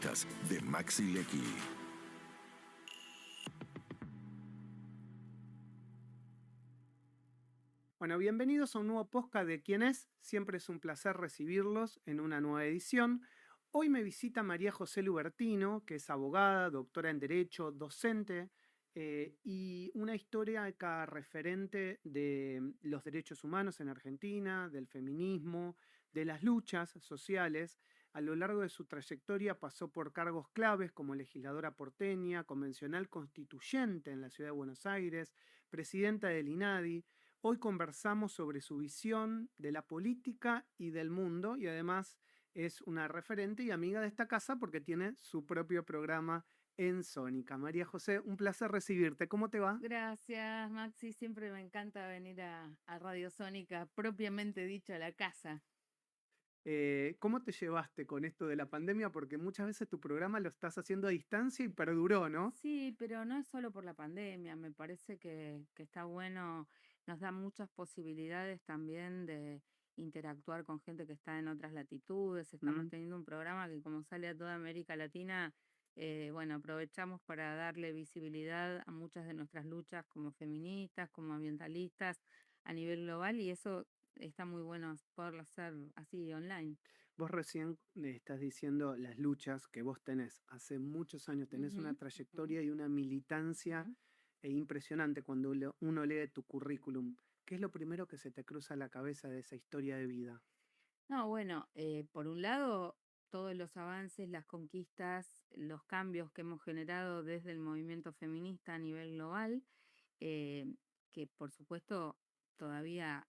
De Maxi Lecky. Bueno, bienvenidos a un nuevo podcast de Quién es. Siempre es un placer recibirlos en una nueva edición. Hoy me visita María José Lubertino, que es abogada, doctora en Derecho, docente y una histórica referente de los derechos humanos en Argentina, del feminismo, de las luchas sociales. A lo largo de su trayectoria pasó por cargos claves como legisladora porteña, convencional constituyente en la ciudad de Buenos Aires, presidenta del INADI. Hoy conversamos sobre su visión de la política y del mundo y además es una referente y amiga de esta casa porque tiene su propio programa en Sónica. María José, un placer recibirte. ¿Cómo te va? Gracias, Maxi. Siempre me encanta venir a Radio Sónica, propiamente dicho, a la casa. ¿Cómo te llevaste con esto de la pandemia? Porque muchas veces tu programa lo estás haciendo a distancia y perduró, ¿no? Sí, pero no es solo por la pandemia. Me parece que está bueno, nos da muchas posibilidades también de interactuar con gente que está en otras latitudes. Estamos teniendo un programa que como sale a toda América Latina, bueno, aprovechamos para darle visibilidad a muchas de nuestras luchas como feministas, como ambientalistas a nivel global y eso está muy bueno poderlo hacer así online. Vos recién estás diciendo las luchas que vos tenés hace muchos años, tenés una Ujú, ujú, trayectoria y una militancia ujú. impresionante cuando uno lee tu currículum. ¿Qué es lo primero que se te cruza a la cabeza de esa historia de vida? No, bueno, por un lado, todos los avances, las conquistas, los cambios que hemos generado desde el movimiento feminista a nivel global, eh, que por supuesto todavía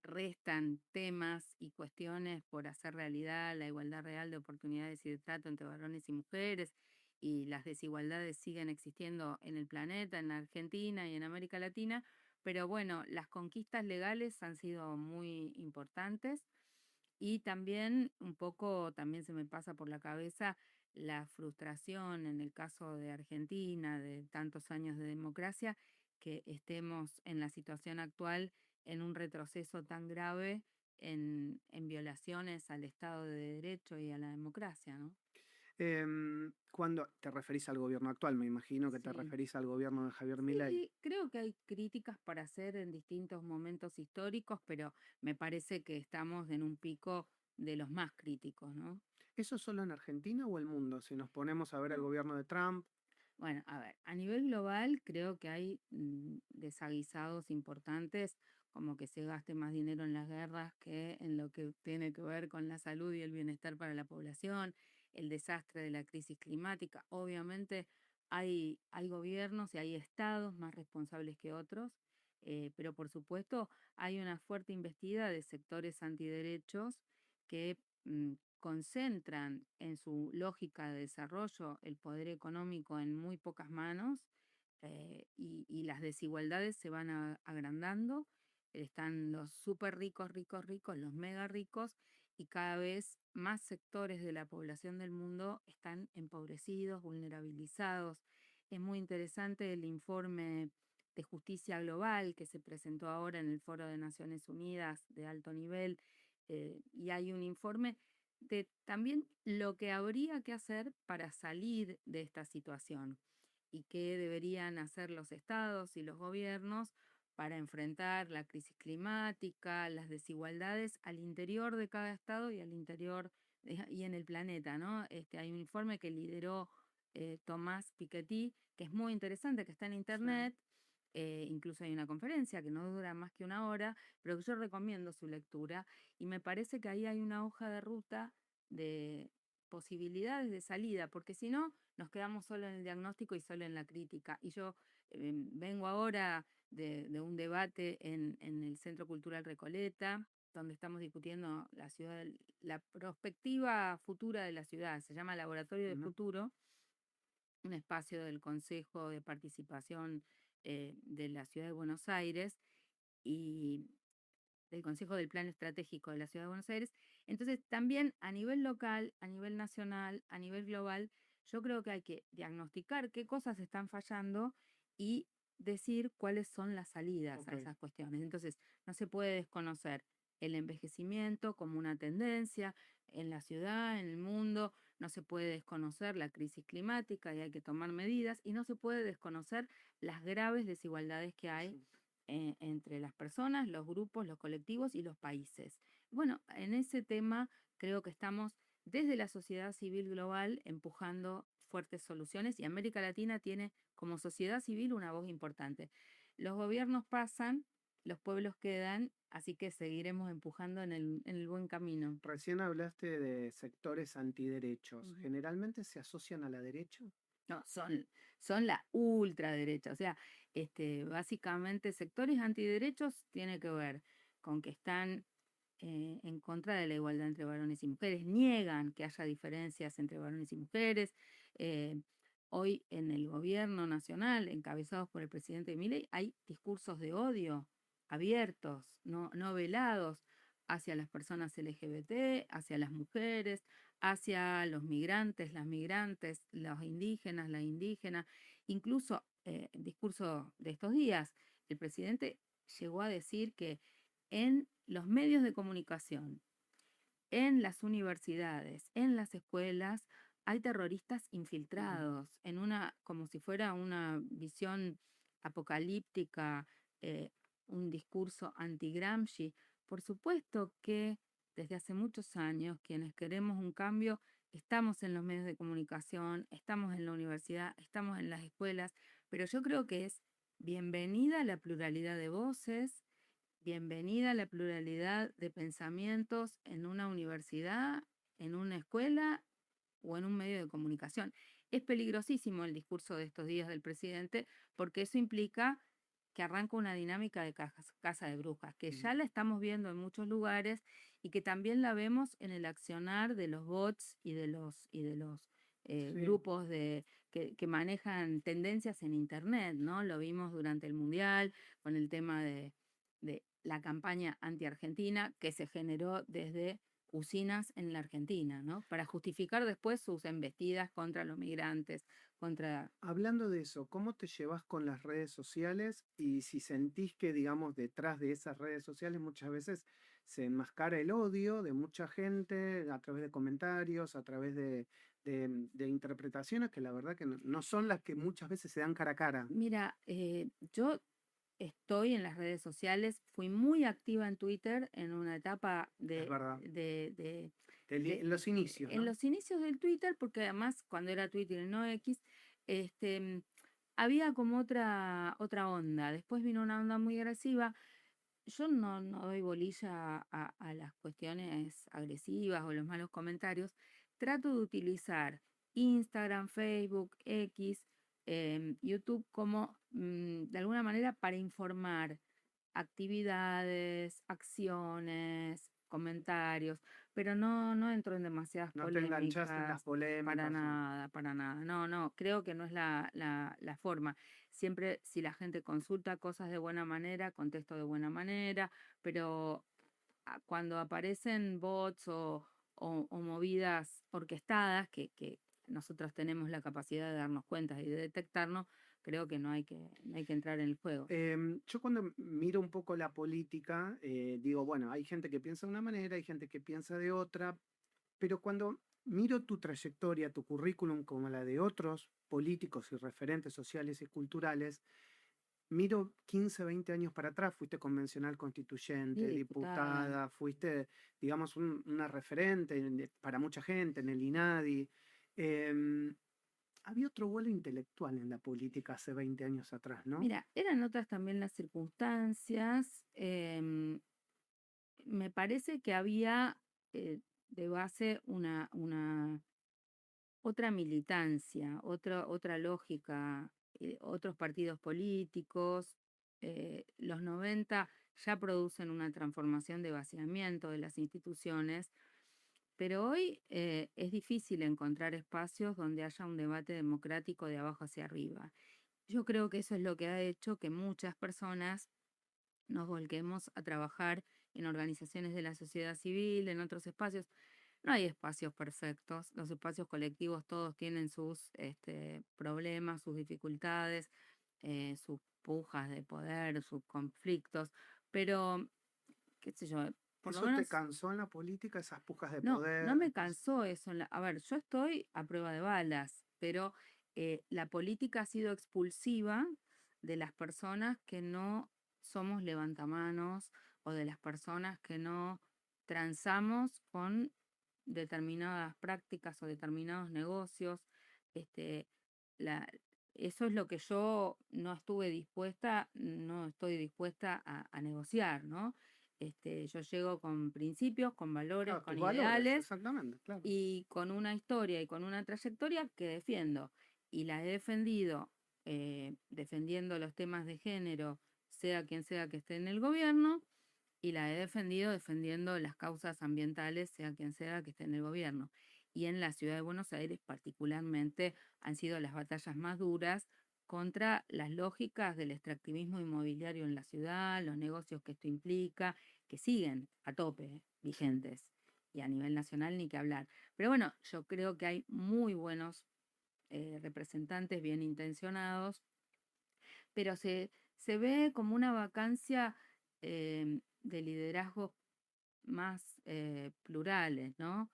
restan temas y cuestiones por hacer realidad la igualdad real de oportunidades y de trato entre varones y mujeres, y las desigualdades siguen existiendo en el planeta, en Argentina y en América Latina, pero bueno, las conquistas legales han sido muy importantes y también un poco, también se me pasa por la cabeza la frustración en el caso de Argentina, de tantos años de democracia, que estemos en la situación actual en un retroceso tan grave en violaciones al Estado de Derecho y a la democracia, ¿no? Cuando te referís al gobierno actual, me imagino que te Sí. referís al gobierno de Javier Milei. Sí, creo que hay críticas para hacer en distintos momentos históricos, pero me parece que estamos en un pico de los más críticos, ¿no? ¿Eso solo en Argentina o el mundo? Si nos ponemos a ver el No. gobierno de Trump. Bueno, a ver, a nivel global creo que hay desaguisados importantes, como que se gaste más dinero en las guerras que en lo que tiene que ver con la salud y el bienestar para la población, el desastre de la crisis climática. Obviamente hay gobiernos y hay estados más responsables que otros, pero por supuesto hay una fuerte investida de sectores antiderechos que concentran en su lógica de desarrollo el poder económico en muy pocas manos, y las desigualdades se van agrandando. Están los súper ricos, ricos, ricos, los mega ricos, y cada vez más sectores de la población del mundo están empobrecidos, vulnerabilizados. Es muy interesante el informe de justicia global que se presentó ahora en el Foro de Naciones Unidas de alto nivel, y hay un informe de también lo que habría que hacer para salir de esta situación y qué deberían hacer los estados y los gobiernos para enfrentar la crisis climática, las desigualdades al interior de cada estado y al interior y en el planeta, ¿no? Hay un informe que lideró Tomás Piketty, que es muy interesante, que está en Sí. internet. Incluso hay una conferencia que no dura más que una hora, pero que yo recomiendo su lectura y me parece que ahí hay una hoja de ruta de posibilidades de salida, porque si no, nos quedamos solo en el diagnóstico y solo en la crítica. Y yo vengo ahora de un debate en el Centro Cultural Recoleta, donde estamos discutiendo la ciudad, la perspectiva futura de la ciudad. Se llama Laboratorio de Ujú. Futuro, un espacio del Consejo de Participación de la Ciudad de Buenos Aires y del Consejo del Plan Estratégico de la Ciudad de Buenos Aires. Entonces, también a nivel local, a nivel nacional, a nivel global, yo creo que hay que diagnosticar qué cosas están fallando y decir cuáles son las salidas Ok. a esas cuestiones. Entonces, no se puede desconocer el envejecimiento como una tendencia en la ciudad, en el mundo, no se puede desconocer la crisis climática y hay que tomar medidas, y no se puede desconocer las graves desigualdades que hay Sí. entre las personas, los grupos, los colectivos y los países. Bueno, en ese tema creo que estamos desde la sociedad civil global empujando fuertes soluciones, y América Latina tiene como sociedad civil una voz importante. Los gobiernos pasan, los pueblos quedan, así que seguiremos empujando en el buen camino. Recién hablaste de sectores antiderechos. Ujú. ¿Generalmente se asocian a la derecha? No, son la ultraderecha. O sea, básicamente sectores antiderechos tiene que ver con que están en contra de la igualdad entre varones y mujeres, niegan que haya diferencias entre varones y mujeres. eh, Hoy en el gobierno nacional, encabezados por el presidente Milei, hay discursos de odio abiertos, no velados, hacia las personas LGBT, hacia las mujeres, hacia los migrantes, las migrantes, los indígenas, la indígena. Incluso el discurso de estos días, el presidente llegó a decir que en los medios de comunicación, en las universidades, en las escuelas, hay terroristas infiltrados en como si fuera una visión apocalíptica, eh, un discurso anti-Gramsci. Por supuesto que desde hace muchos años, quienes queremos un cambio, estamos en los medios de comunicación, estamos en la universidad, estamos en las escuelas, pero yo creo que es bienvenida la pluralidad de voces. Bienvenida a la pluralidad de pensamientos en una universidad, en una escuela o en un medio de comunicación. Es peligrosísimo el discurso de estos días del presidente porque eso implica que arranca una dinámica de casa de brujas, que Mm. ya la estamos viendo en muchos lugares y que también la vemos en el accionar de los bots y de los Sí. grupos que manejan tendencias en Internet, ¿no? Lo vimos durante el Mundial con el tema de la campaña anti-argentina que se generó desde usinas en la Argentina, ¿no? Para justificar después sus embestidas contra los migrantes, contra... Hablando de eso, ¿cómo te llevas con las redes sociales? Y si sentís que, digamos, detrás de esas redes sociales muchas veces se enmascara el odio de mucha gente a través de comentarios, a través de interpretaciones que la verdad que no son las que muchas veces se dan cara a cara. Mira, yo estoy en las redes sociales, fui muy activa en Twitter en una etapa Es verdad. En los inicios, en ¿no? los inicios del Twitter, porque además cuando era Twitter y no X, este, mm, había como otra onda. Después vino una onda muy agresiva. Yo no doy bolilla a las cuestiones agresivas o los malos comentarios. Trato de utilizar Instagram, Facebook, X, YouTube como de alguna manera para informar actividades, acciones, comentarios, pero no entro en demasiadas No te enganchaste en las polémicas, para polémicas. nada, para nada. No, creo que no es la forma. Siempre si la gente consulta cosas de buena manera, contesto de buena manera, pero cuando aparecen bots o movidas orquestadas que nosotros tenemos la capacidad de darnos cuenta y de detectarnos, creo que no hay que entrar en el juego. Yo cuando miro un poco la política, digo, bueno, hay gente que piensa de una manera, hay gente que piensa de otra, pero cuando miro tu trayectoria, tu currículum como la de otros políticos y referentes sociales y culturales, miro 15, 20 años para atrás, fuiste convencional Sí, constituyente, diputada. diputada, fuiste, digamos, una referente para mucha gente en el INADI. Em, Había otro vuelo intelectual en la política hace 20 años atrás, ¿no? Mira, eran otras también las circunstancias. Me parece que había de base una otra militancia, otra lógica, otros partidos políticos. Los 90 ya producen una transformación de vaciamiento de las instituciones, pero hoy es difícil encontrar espacios donde haya un debate democrático de abajo hacia arriba. Yo creo que eso es lo que ha hecho que muchas personas nos volquemos a trabajar en organizaciones de la sociedad civil, en otros espacios. No hay espacios perfectos, los espacios colectivos todos tienen sus problemas, sus dificultades, sus pujas de poder, sus conflictos, pero qué sé yo, por lo ¿Eso te menos, cansó en la política, esas pujas de no, no poder? me cansó eso. A ver, yo estoy a prueba de balas, pero la política ha sido expulsiva de las personas que no somos levantamanos o de las personas que no transamos con determinadas prácticas o determinados negocios. Este, la, eso es lo que yo no estuve dispuesta, no estoy dispuesta a negociar, ¿no? Yo llego con principios, con valores, Claro, con tus valores, ideales exactamente, claro. y con una historia y con una trayectoria que defiendo. Y la he defendido defendiendo los temas de género, sea quien sea que esté en el gobierno, y la he defendido defendiendo las causas ambientales, sea quien sea que esté en el gobierno. Y en la ciudad de Buenos Aires particularmente han sido las batallas más duras contra las lógicas del extractivismo inmobiliario en la ciudad, los negocios que esto implica, que siguen a tope Sí. vigentes. Y a nivel nacional ni que hablar. Pero bueno, yo creo que hay muy buenos representantes bien intencionados, pero se ve como una vacancia de liderazgos más plurales, ¿no?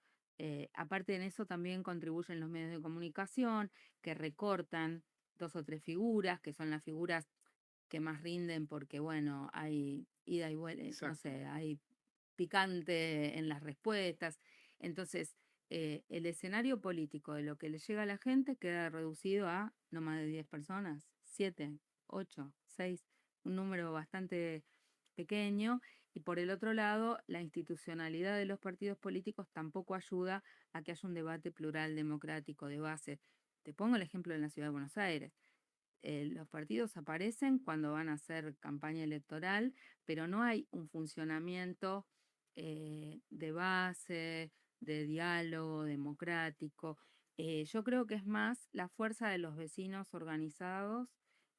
Aparte en eso también contribuyen los medios de comunicación que recortan dos o tres figuras, que son las figuras que más rinden porque, bueno, hay ida y vuelta, no Exacto. sé, hay picante en las respuestas. Entonces, el escenario político de lo que le llega a la gente queda reducido a no más de 10 personas, 7, 8, 6, un número bastante pequeño. Y por el otro lado, la institucionalidad de los partidos políticos tampoco ayuda a que haya un debate plural, democrático, de base. Te pongo el ejemplo en la Ciudad de Buenos Aires. Los partidos aparecen cuando van a hacer campaña electoral, pero no hay un funcionamiento de base, de diálogo democrático. Yo creo que es más la fuerza de los vecinos organizados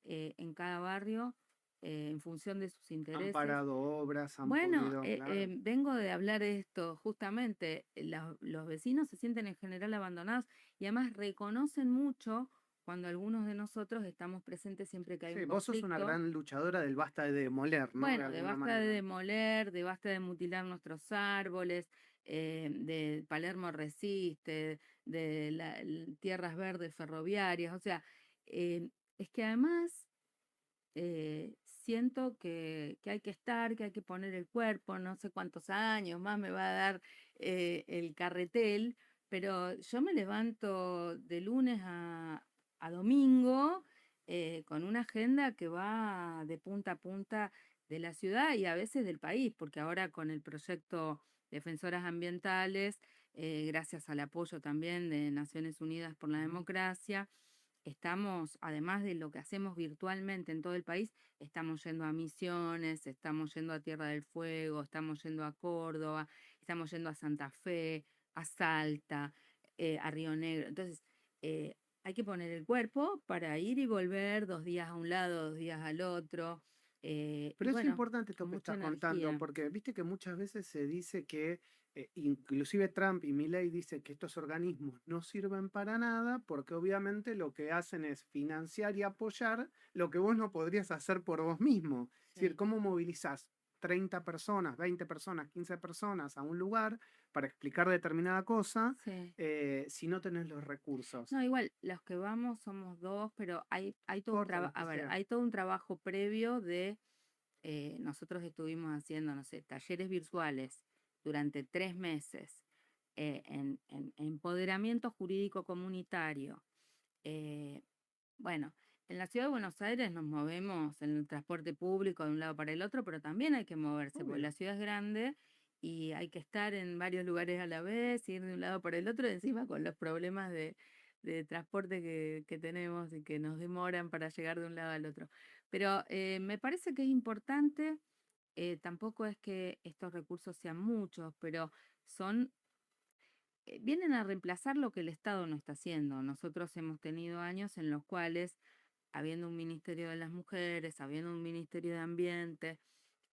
en cada barrio en función de sus Han intereses. parado obras, han Bueno, podido, claro. vengo de hablar de esto, justamente, los vecinos se sienten en general abandonados y además reconocen mucho cuando algunos de nosotros estamos presentes siempre que hay Sí, un vos sos una conflicto. gran luchadora del basta de demoler, ¿no? De Bueno, de alguna basta de manera. demoler, de basta de mutilar nuestros árboles, de Palermo Resiste, de tierras verdes ferroviarias, o sea, es que además siento que hay que estar, que hay que poner el cuerpo, no sé cuántos años más me va a dar el carretel, pero yo me levanto de lunes a domingo con una agenda que va de punta a punta de la ciudad y a veces del país, porque ahora con el proyecto Defensoras Ambientales, gracias al apoyo también de Naciones Unidas por la Ujú. Democracia, estamos, además de lo que hacemos virtualmente en todo el país, estamos yendo a Misiones, estamos yendo a Tierra del Fuego, estamos yendo a Córdoba, estamos yendo a Santa Fe, a Salta, a Río Negro. Entonces, hay que poner el cuerpo para ir y volver 2 días a un lado, 2 días al otro. Y Pero es bueno, importante esto con que mucha estás contando, energía. porque viste que muchas veces se dice que, inclusive Trump y Milley dice que estos organismos no sirven para nada, porque obviamente lo que hacen es financiar y apoyar lo que vos no podrías hacer por vos mismo. Es decir, Sí, ¿cómo movilizás 30 personas, 20 personas, 15 personas a un lugar para explicar determinada cosa sí. si no tenés los recursos? No, igual, los que vamos somos dos, pero hay todo un Corta, trabajo, los a que ver, sea. hay todo un trabajo previo de nosotros estuvimos haciendo, no sé, talleres virtuales durante 3 meses en empoderamiento jurídico comunitario. Eh, bueno, en la ciudad de Buenos Aires nos movemos en el transporte público de un lado para el otro, pero también hay que moverse, porque Obvio. la ciudad es grande y hay que estar en varios lugares a la vez, ir de un lado para el otro, encima con los problemas de transporte que tenemos y que nos demoran para llegar de un lado al otro. Pero me parece que es importante, tampoco es que estos recursos sean muchos, pero son vienen a reemplazar lo que el Estado no está haciendo. Nosotros hemos tenido años en los cuales, habiendo un Ministerio de las Mujeres, habiendo un Ministerio de Ambiente,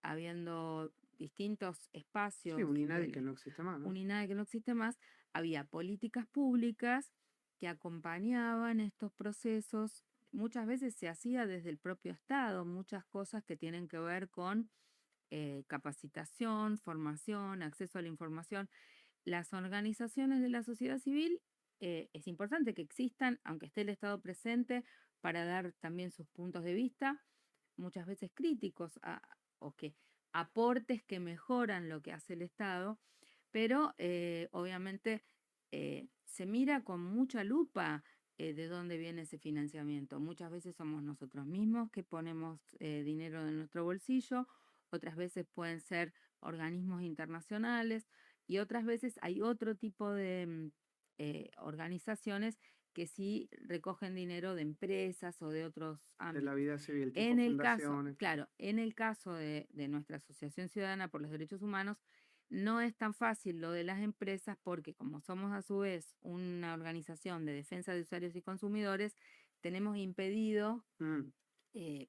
habiendo distintos Sí, espacios un INADI que del no existe más, ¿no? un INAE que no existe más, había políticas públicas que acompañaban estos procesos. Muchas veces se hacía desde el propio Estado, muchas cosas que tienen que ver con capacitación, formación, acceso a la información. Las organizaciones de la sociedad civil es importante que existan, aunque esté el Estado presente, para dar también sus puntos de vista, muchas veces críticos o que aportes que mejoran lo que hace el Estado, pero obviamente se mira con mucha lupa de dónde viene ese financiamiento. Muchas veces somos nosotros mismos que ponemos dinero de nuestro bolsillo, otras veces pueden ser organismos internacionales y otras veces hay otro tipo de organizaciones que sí recogen dinero de empresas o de otros De la ámbitos. vida civil, tipo En el caso, fundaciones. claro, en el caso de nuestra Asociación Ciudadana por los Derechos Humanos, no es tan fácil lo de las empresas porque como somos a su vez una organización de defensa de usuarios y consumidores, tenemos impedido Mm,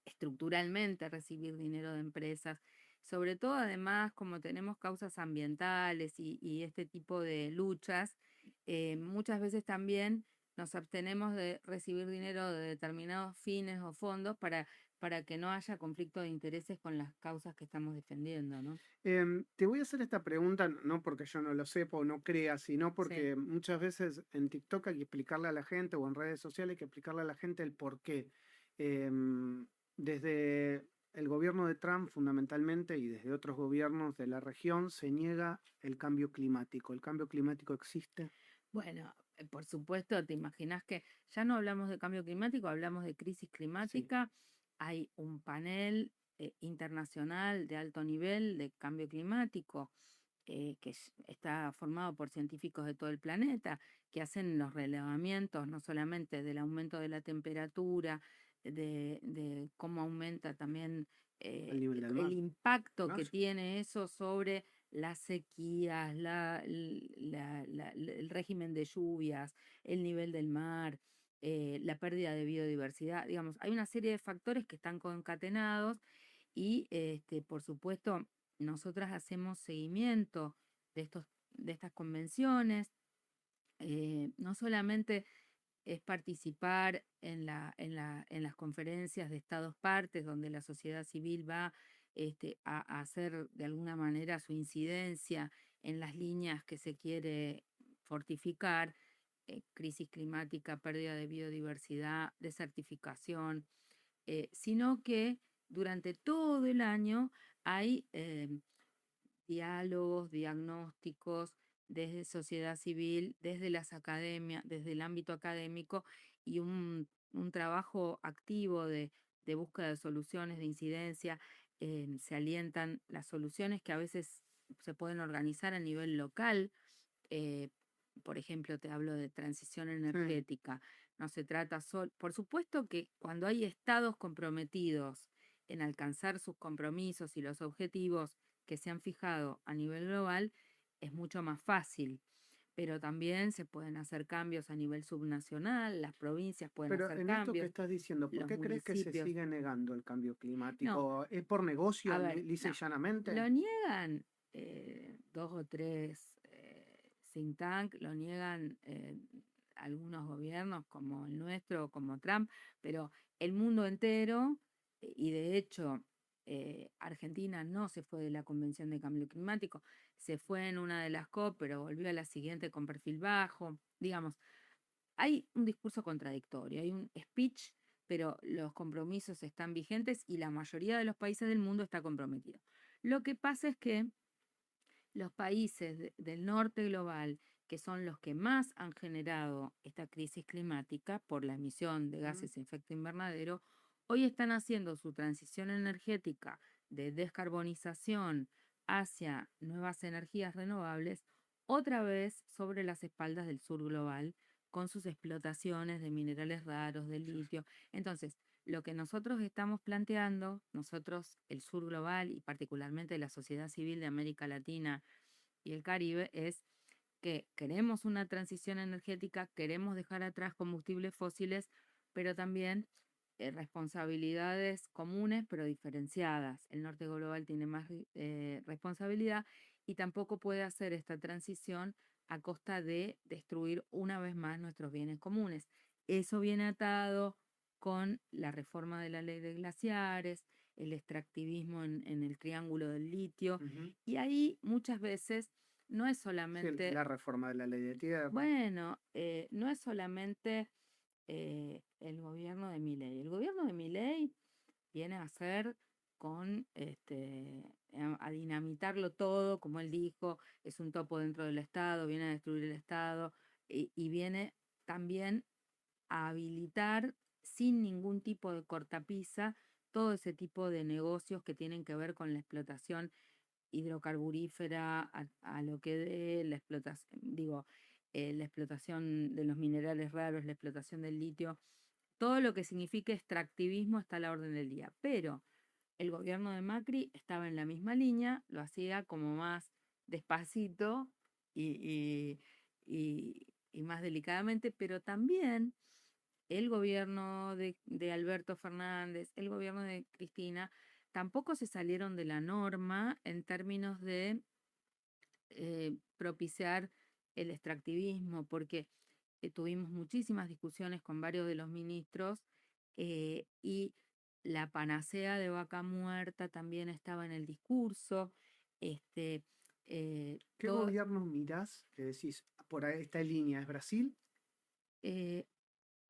estructuralmente recibir dinero de empresas. Sobre todo, además, como tenemos causas ambientales y este tipo de luchas, muchas veces también nos abstenemos de recibir dinero de determinados fines o fondos para que no haya conflicto de intereses con las causas que estamos defendiendo, ¿no? Te voy a hacer esta pregunta, no porque yo no lo sepa o no crea, sino Sí, porque muchas veces en TikTok hay que explicarle a la gente o en redes sociales hay que explicarle a la gente el por qué. Desde el gobierno de Trump fundamentalmente y desde otros gobiernos de la región se niega el cambio climático. ¿El cambio climático existe? bueno, por supuesto, te imaginas que ya no hablamos de cambio climático, hablamos de crisis Sí. climática. Hay un panel internacional de alto nivel de cambio climático está formado por científicos de todo el planeta que hacen los relevamientos no solamente del aumento de la temperatura, de cómo aumenta también El nivel del el mar. impacto ¿No? que tiene eso sobre las sequías, el régimen de lluvias, el nivel del mar, la pérdida de biodiversidad. Digamos, hay una serie de factores que están concatenados y, por supuesto, nosotras hacemos seguimiento de estas convenciones. No solamente es participar en las conferencias de estados partes, donde la sociedad civil va a hacer de alguna manera su incidencia en las líneas que se quiere fortificar, crisis climática, pérdida de biodiversidad, desertificación, sino que durante todo el año hay diálogos, diagnósticos desde sociedad civil, desde las academias, desde el ámbito académico y un trabajo activo de búsqueda de soluciones, de incidencia. Se alientan las soluciones que a veces se pueden organizar a nivel local. eh, por ejemplo, te hablo de transición Sí. energética. No se trata solo, por supuesto que cuando hay estados comprometidos en alcanzar sus compromisos y los objetivos que se han fijado a nivel global, es mucho más fácil. Pero también se pueden hacer cambios a nivel subnacional, las provincias pueden Pero hacer en esto que cambios, estás diciendo, ¿por los qué crees que se municipios. sigue negando el cambio No, climático? ¿Es por negocio, a ver, lisa y no, llanamente? lo niegan dos o tres think tank, lo niegan algunos gobiernos como el nuestro, como Trump, pero el mundo entero, y de hecho Argentina no se fue de la Convención de Cambio Climático, se fue en una de las COP, pero volvió a la siguiente con perfil bajo. Digamos, hay un discurso contradictorio, hay un speech, pero los compromisos están vigentes y la mayoría de los países del mundo está comprometido. Lo que pasa es que los países del norte global, que son los que más han generado esta crisis climática por la emisión de Mm. gases de efecto invernadero, hoy están haciendo su transición energética de descarbonización hacia nuevas energías renovables, otra vez sobre las espaldas del sur global, con sus explotaciones de minerales raros, de litio. Entonces, lo que nosotros estamos planteando, nosotros, el sur global y particularmente la sociedad civil de América Latina y el Caribe, es que queremos una transición energética, queremos dejar atrás combustibles fósiles, pero también responsabilidades comunes pero diferenciadas. El norte global tiene más responsabilidad y tampoco puede hacer esta transición a costa de destruir una vez más nuestros bienes comunes. Eso viene atado con la reforma de la ley de glaciares, el extractivismo en el triángulo del litio. Ujú. Y ahí muchas veces no es Sí, solamente, la reforma de la ley de tierra. bueno, no es solamente el gobierno de Milei. El gobierno de Milei viene a hacer con a dinamitarlo todo, como él dijo, es un topo dentro del Estado, viene a destruir el Estado y viene también a habilitar sin ningún tipo de cortapisa todo ese tipo de negocios que tienen que ver con la explotación hidrocarburífera, a lo que dé la explotación, digo, la explotación de los minerales raros, la explotación del litio, todo lo que signifique extractivismo está a la orden del día. Pero el gobierno de Macri estaba en la misma línea, lo hacía como más despacito y, y más delicadamente, pero también el gobierno de Alberto Fernández, el gobierno de Cristina, tampoco se salieron de la norma en términos de propiciar el extractivismo, porque tuvimos muchísimas discusiones con varios de los ministros y la panacea de vaca muerta también estaba en el discurso. Este, ¿Qué todo, gobierno mirás que decís, por ahí esta línea es Brasil? eh,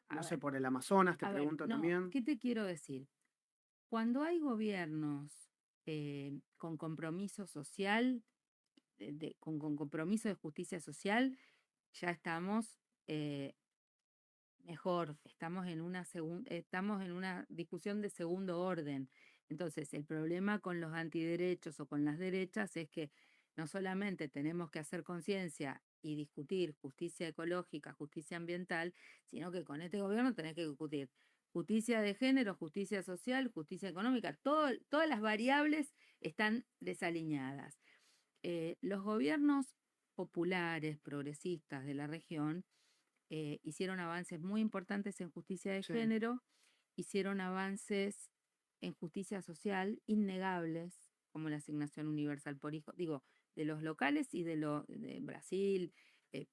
No a sé, ver, por el Amazonas, te a ver, pregunto no, también. ¿qué te quiero decir? Cuando hay gobiernos con compromiso social, con compromiso de justicia social, ya estamos eh, mejor, estamos en una discusión de segundo orden. Entonces, el problema con los antiderechos o con las derechas es que no solamente tenemos que hacer conciencia y discutir justicia ecológica, justicia ambiental, sino que con este gobierno tenés que discutir justicia de género, justicia social, justicia económica, todas las variables están desalineadas. Los gobiernos populares, progresistas de la región, hicieron avances muy importantes en justicia de Sí, género, hicieron avances en justicia social innegables, como la asignación universal por hijo, digo, de los locales y de Brasil,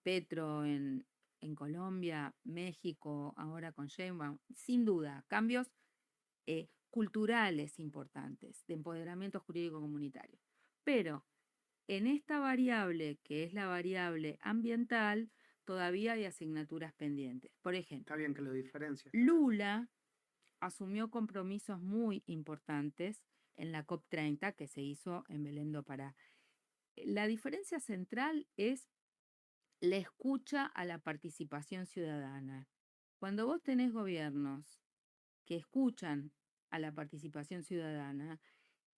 Petro en Colombia, México, ahora con Sheinbaum, sin duda, cambios culturales importantes de empoderamiento jurídico comunitario. Pero en esta variable, que es la variable ambiental, todavía hay asignaturas pendientes. Por está ejemplo, bien que lo diferencias también. Lula asumió compromisos muy importantes en la COP30 que se hizo en Belén do Pará. La diferencia central es la escucha a la participación ciudadana. Cuando vos tenés gobiernos que escuchan a la participación ciudadana,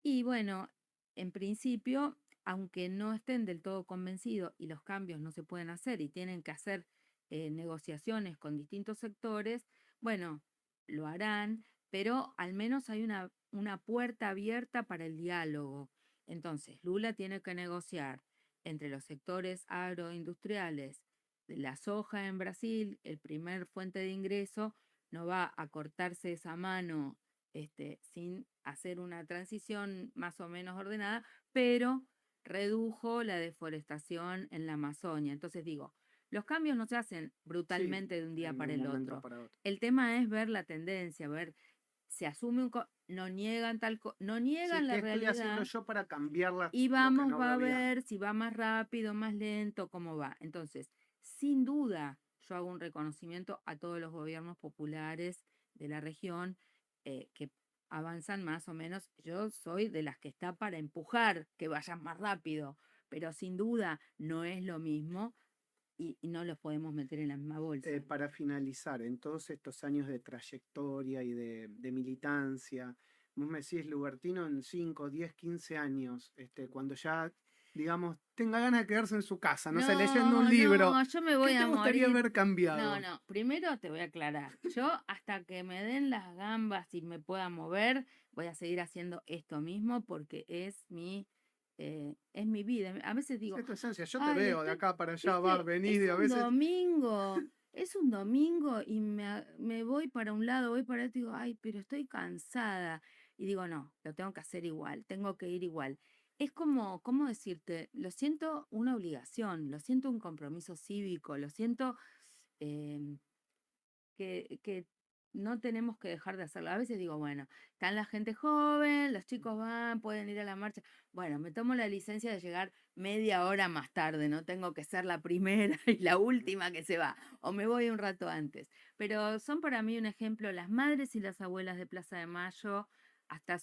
y bueno, en principio, aunque no estén del todo convencidos y los cambios no se pueden hacer y tienen que hacer negociaciones con distintos sectores, bueno, lo harán, pero al menos hay una puerta abierta para el diálogo. Entonces, Lula tiene que negociar entre los sectores agroindustriales de la soja en Brasil, el primer fuente de ingreso, no va a cortarse esa mano sin hacer una transición más o menos ordenada, pero redujo la deforestación en la Amazonia. Entonces digo, los cambios no se hacen Sí, brutalmente de un día en para un el momento otro. para otro. El tema es ver la tendencia, ver, se asume no niegan no Sí, niegan ¿qué la estoy haciendo realidad yo para cambiar y lo que vamos, no va a veo bien? ver si va más rápido, más lento, cómo va. Entonces, sin duda, yo hago un reconocimiento a todos los gobiernos populares de la región que avanzan más o menos. Yo soy de las que está para empujar que vayan más rápido, pero sin duda no es lo mismo y no los podemos meter en la misma bolsa. Para finalizar, en todos estos años de trayectoria y de militancia, vos me decís, Lubertino, en 5, 10, 15 años, cuando ya, digamos, tenga ganas de quedarse en su casa, no sé, leyendo un No, libro, no, yo me ¿qué voy te a gustaría morir. ver No, cambiado? no, primero te voy a aclarar. Yo hasta que me den las gambas y me pueda mover, voy a seguir haciendo esto mismo porque es mi vida. A veces Sí, digo, es tu esencia, yo te ay, veo de acá para allá, bar, viste, venís, y a veces, es un domingo y me voy para un lado, voy para otro y digo, ay, pero estoy cansada. Y digo, no, lo tengo que hacer igual, tengo que ir igual. Es como, ¿cómo decirte? Lo siento una obligación, lo siento un compromiso cívico, lo siento em, que no tenemos que dejar de hacerlo. A veces digo, bueno, están la gente joven, los chicos van, pueden ir a la marcha. Bueno, me tomo la licencia de llegar media hora más tarde, no tengo que ser la primera y la última que se va, o me voy un rato antes. Pero son para mí un ejemplo las madres y las abuelas de Plaza de Mayo hasta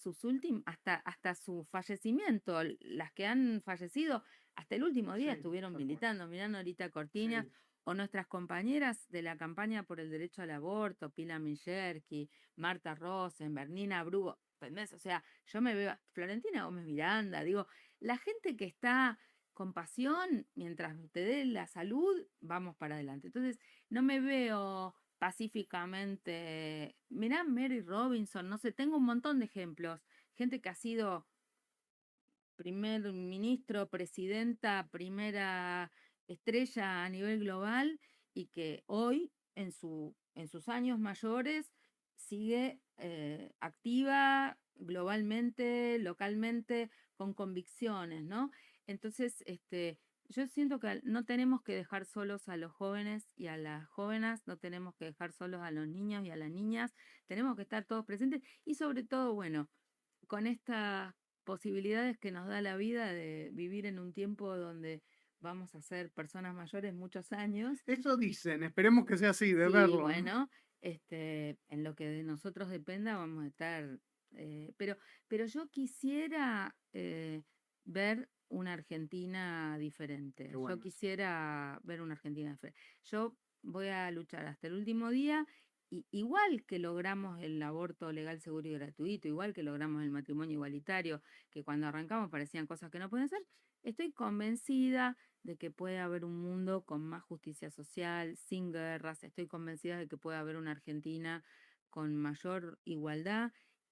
hasta su fallecimiento, las que han fallecido, hasta el último día Sí, estuvieron tal cual. militando, mirá Norita Cortiñas, Sí. o nuestras compañeras de la campaña por el derecho al aborto, Pila Millerki, Marta Rosen, Bernina Brugo, ¿entendés? O sea, yo me veo, Florentina Gómez Miranda, digo, la gente que está con pasión, mientras te dé la salud, vamos para adelante. Entonces, no me veo pacíficamente, mirá Mary Robinson, no sé, tengo un montón de ejemplos, gente que ha sido primer ministro, presidenta, primera estrella a nivel global y que hoy, en sus años mayores, sigue activa globalmente, localmente, con convicciones, ¿no? Entonces, yo siento que no tenemos que dejar solos a los jóvenes y a las jóvenes, no tenemos que dejar solos a los niños y a las niñas, tenemos que estar todos presentes y sobre todo, bueno, con estas posibilidades que nos da la vida de vivir en un tiempo donde vamos a ser personas mayores muchos años. Eso dicen, esperemos que sea así, de Sí, verlo, ¿no? bueno, en lo que de nosotros dependa vamos a estar, pero yo quisiera ver una Argentina Qué diferente. Yo bueno eso. quisiera ver una Argentina diferente. Yo voy a luchar hasta el último día. Igual que logramos el aborto legal, seguro y gratuito, igual que logramos el matrimonio igualitario, que cuando arrancamos parecían cosas que no pueden ser, estoy convencida de que puede haber un mundo con más justicia social, sin guerras. Estoy convencida de que puede haber una Argentina con mayor igualdad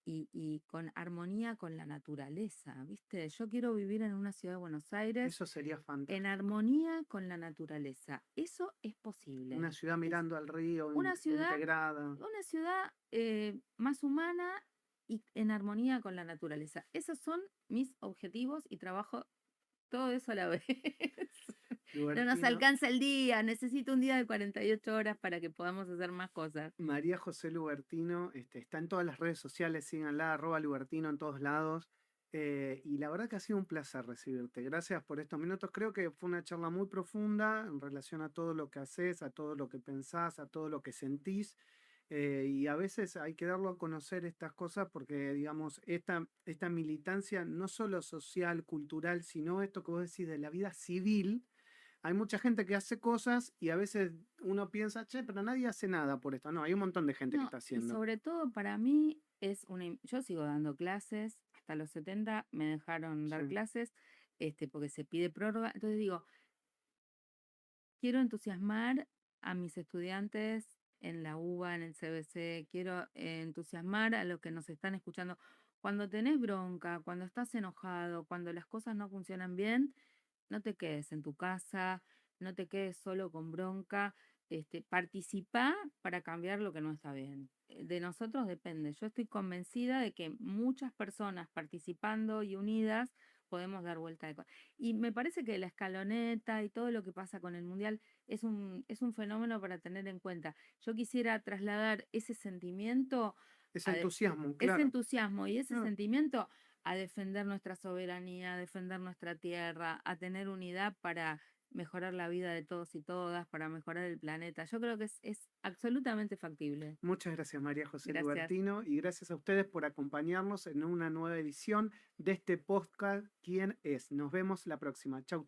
y con armonía con la naturaleza, ¿viste? Yo quiero vivir en una ciudad de Buenos Aires Eso sería en fantástico. armonía con la naturaleza. Eso es posible. Una ciudad Es mirando al río, una ciudad, integrada. una ciudad más humana y en armonía con la naturaleza. Esos son mis objetivos y trabajo todo eso a la vez. No nos Lubertino, alcanza el día, necesito un día de 48 horas para que podamos hacer más cosas. María José Lubertino, está en todas las redes sociales, síganla, @Lubertino en todos lados. Y la verdad que ha sido un placer recibirte. Gracias por estos minutos. Creo que fue una charla muy profunda en relación a todo lo que haces, a todo lo que pensás, a todo lo que sentís. Y a veces hay que darlo a conocer estas cosas porque, digamos, esta militancia no solo social, cultural, sino esto que vos decís de la vida civil. Hay mucha gente que hace cosas y a veces uno piensa, che, pero nadie hace nada por esto. No, hay un montón de gente que No, está y haciendo. sobre todo para mí es yo sigo dando clases, hasta los 70 me dejaron dar Sí, clases, porque se pide prórroga. Entonces digo, quiero entusiasmar a mis estudiantes en la UBA, en el CBC, quiero entusiasmar a los que nos están escuchando. Cuando tenés bronca, cuando estás enojado, cuando las cosas no funcionan bien, no te quedes en tu casa, no te quedes solo con bronca, participá para cambiar lo que no está bien. De nosotros depende. Yo estoy convencida de que muchas personas participando y unidas podemos dar vuelta de cosas. Y me parece que la escaloneta y todo lo que pasa con el mundial es un fenómeno para tener en cuenta. Yo quisiera trasladar ese sentimiento, ese a de- entusiasmo, ese claro. entusiasmo y ese No, sentimiento a defender nuestra soberanía, a defender nuestra tierra, a tener unidad para mejorar la vida de todos y todas, para mejorar el planeta. Yo creo que es absolutamente factible. muchas gracias, María José Gracias. Lubertino, y gracias a ustedes por acompañarnos en una nueva edición de este podcast, ¿Quién es? Nos vemos la próxima. Chau.